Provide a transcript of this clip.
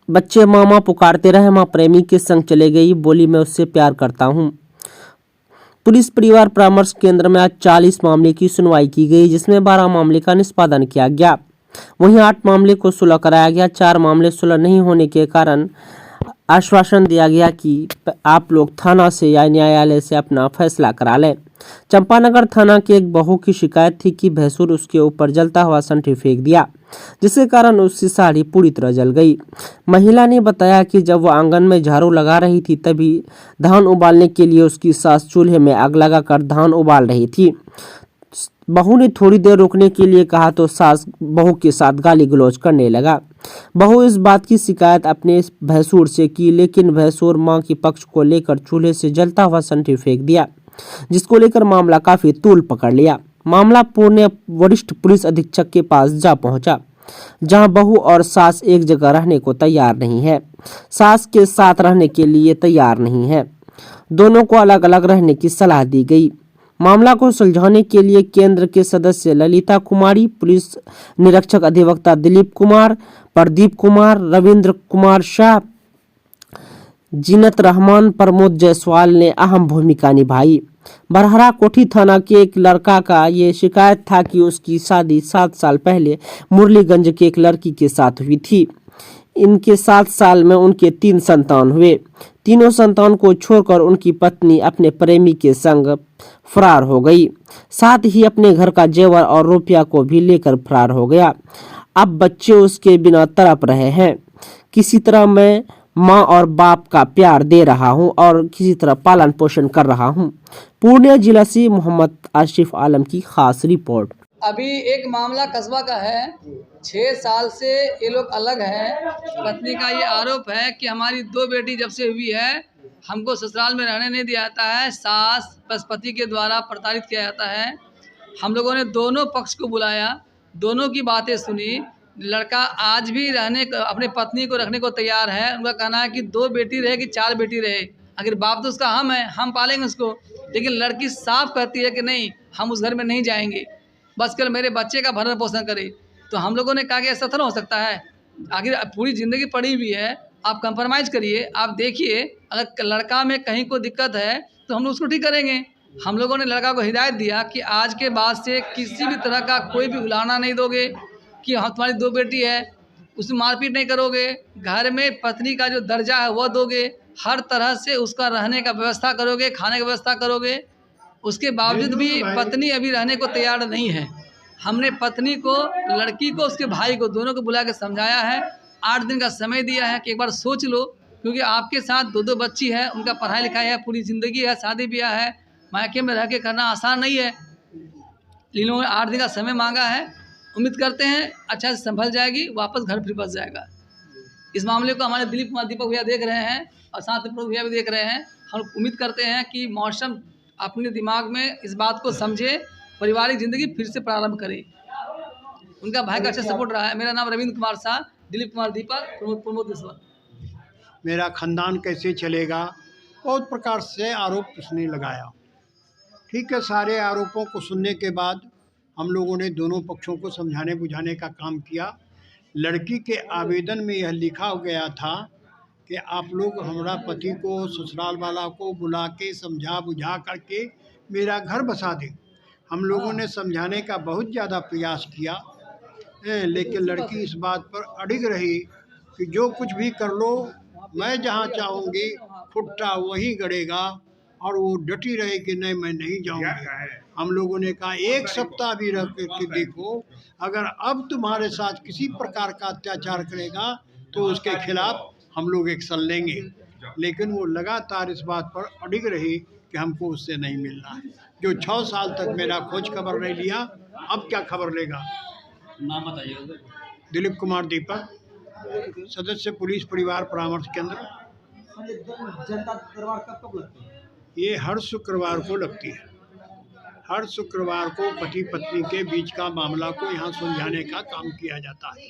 बच्चे मामा पुकारते रहे, माँ प्रेमी के संग चले गई, बोली मैं उससे प्यार करता हूँ। पुलिस परिवार परामर्श केंद्र में आज 40 मामले की सुनवाई की गई, जिसमें 12 मामले का निष्पादन किया गया। वहीं 8 मामले को सुलह कराया गया। 4 मामले सुलह नहीं होने के कारण आश्वासन दिया गया कि आप लोग थाना से या न्यायालय से अपना फैसला करा लें। चंपानगर थाना की एक बहू की शिकायत थी कि भैंसुर उसके ऊपर जलता हुआ संठी फेंक दिया, जिसके कारण उसकी साड़ी पूरी तरह जल गई। महिला ने बताया कि जब वो आंगन में झाड़ू लगा रही थी तभी धान उबालने के लिए उसकी सास चूल्हे में आग लगाकर धान उबाल रही थी। बहू ने थोड़ी देर रुकने के लिए कहा तो सास बहू के साथ गाली गलौज करने लगा। बहू इस बात की शिकायत अपने भैंसुर से की, लेकिन भैंसुर मां के पक्ष को लेकर चूल्हे से जलता हुआ संठी फेंक दिया, जिसको लेकर मामला काफी तूल पकड़ लिया। मामला पूर्णिया वरिष्ठ पुलिस अधीक्षक के पास जा पहुंचा, जहां बहू और सास एक जगह रहने को तैयार नहीं है, सास के साथ रहने के लिए तैयार नहीं है। दोनों को अलग अलग रहने की सलाह दी गई। मामला को सुलझाने के लिए केंद्र के सदस्य ललिता कुमारी, पुलिस निरीक्षक अधिवक्ता दिलीप कुमार, प्रदीप कुमार, रविंद्र कुमार शाह, जीनत रहमान, प्रमोद जायसवाल ने अहम भूमिका निभाई। बरहरा कोठी थाना के एक लड़का का ये शिकायत था कि उसकी शादी 7 साल पहले मुरलीगंज के एक लड़की के साथ हुई थी। इनके 7 साल में उनके 3 संतान हुए। तीनों संतान को छोड़कर उनकी पत्नी अपने प्रेमी के संग फरार हो गई, साथ ही अपने घर का जेवर और रुपया को भी लेकर फरार हो गया। अब बच्चे उसके बिना तड़प रहे हैं। किसी तरह मैं माँ और बाप का प्यार दे रहा हूँ और किसी तरह पालन पोषण कर रहा हूँ। पूर्णिया जिला से मोहम्मद आशिफ आलम की खास रिपोर्ट। अभी एक मामला कस्बा का है। 6 साल से ये लोग अलग हैं। पत्नी का ये आरोप है कि हमारी 2 बेटी जब से हुई है हमको ससुराल में रहने नहीं दिया जाता है, सास बस पति के द्वारा प्रताड़ित किया जाता है। हम लोगों ने दोनों पक्ष को बुलाया, दोनों की बातें सुनी। लड़का आज भी अपने पत्नी को रखने को तैयार है। उनका कहना है कि 2 बेटी रहे कि 4 बेटी रहे, आखिर बाप तो उसका हम है, हम पालेंगे उसको। लेकिन लड़की साफ कहती है कि नहीं, हम उस घर में नहीं जाएंगे, बस कर मेरे बच्चे का भरण पोषण करे। तो हम लोगों ने कहा कि ऐसा थोड़ा हो सकता है, आखिर पूरी ज़िंदगी पड़ी हुई है, आप कंप्रोमाइज़ करिए, आप देखिए अगर लड़का में कहीं कोई दिक्कत है तो हम लोग उसको ठीक करेंगे। हम लोगों ने लड़का को हिदायत दिया कि आज के बाद से किसी भी तरह का कोई भी उलाहना नहीं दोगे कि हम तुम्हारी 2 बेटी है, उसमें मारपीट नहीं करोगे, घर में पत्नी का जो दर्जा है वह दोगे, हर तरह से उसका रहने का व्यवस्था करोगे, खाने का व्यवस्था करोगे। उसके बावजूद भी पत्नी अभी रहने को तैयार नहीं है। हमने पत्नी को, लड़की को, उसके भाई को, दोनों को बुला के समझाया है। 8 दिन का समय दिया है कि एक बार सोच लो, क्योंकि आपके साथ 2-2 बच्ची है, उनका पढ़ाई लिखाई है, पूरी ज़िंदगी है, शादी ब्याह है, मायके में रह के करना आसान नहीं है। इन लोगों ने 8 दिन का समय मांगा है। उम्मीद करते हैं अच्छा से संभल जाएगी, वापस घर फिर बस जाएगा। इस मामले को हमारे दिलीप कुमार दीपक भैया देख रहे हैं और साथ में भैया भी देख रहे हैं। हम उम्मीद करते हैं कि मौसम अपने दिमाग में इस बात को समझे, पारिवारिक ज़िंदगी फिर से प्रारंभ करे। उनका भाई का अच्छा सपोर्ट रहा है। मेरा नाम रविंद्र कुमार शाह, दिलीप कुमार दीपक, प्रमोद जायसवाल। मेरा खानदान कैसे चलेगा, बहुत प्रकार से आरोप उसने लगाया। ठीक है, सारे आरोपों को सुनने के बाद हम लोगों ने दोनों पक्षों को समझाने बुझाने का काम किया। लड़की के आवेदन में यह लिखा गया था कि आप लोग हमारा पति को, ससुराल वाला को बुला के समझा बुझा करके मेरा घर बसा दें। हम लोगों ने समझाने का बहुत ज़्यादा प्रयास किया, लेकिन लड़की इस बात पर अड़िग रही कि जो कुछ भी कर लो, मैं जहाँ चाहूँगी फुट्टा वहीं गड़ेगा, और वो डटी रही कि नहीं मैं नहीं जाऊँगी। हम लोगों ने कहा 1 सप्ताह भी रह करके देखो, अगर अब तुम्हारे साथ किसी प्रकार का अत्याचार करेगा तो उसके खिलाफ हम लोग एक्शन लेंगे। लेकिन वो लगातार इस बात पर अड़िग रही कि हमको उससे नहीं मिलना है। जो 6 साल तक मेरा खोज खबर नहीं लिया, अब क्या खबर लेगा। नाम बताइए। दिलीप कुमार दीपक, सदस्य पुलिस परिवार परामर्श केंद्र। जनता दरबार कब लगती है? ये हर शुक्रवार को लगती है। हर शुक्रवार को पति पत्नी के बीच का मामला को यहाँ सुलझाने का काम किया जाता है।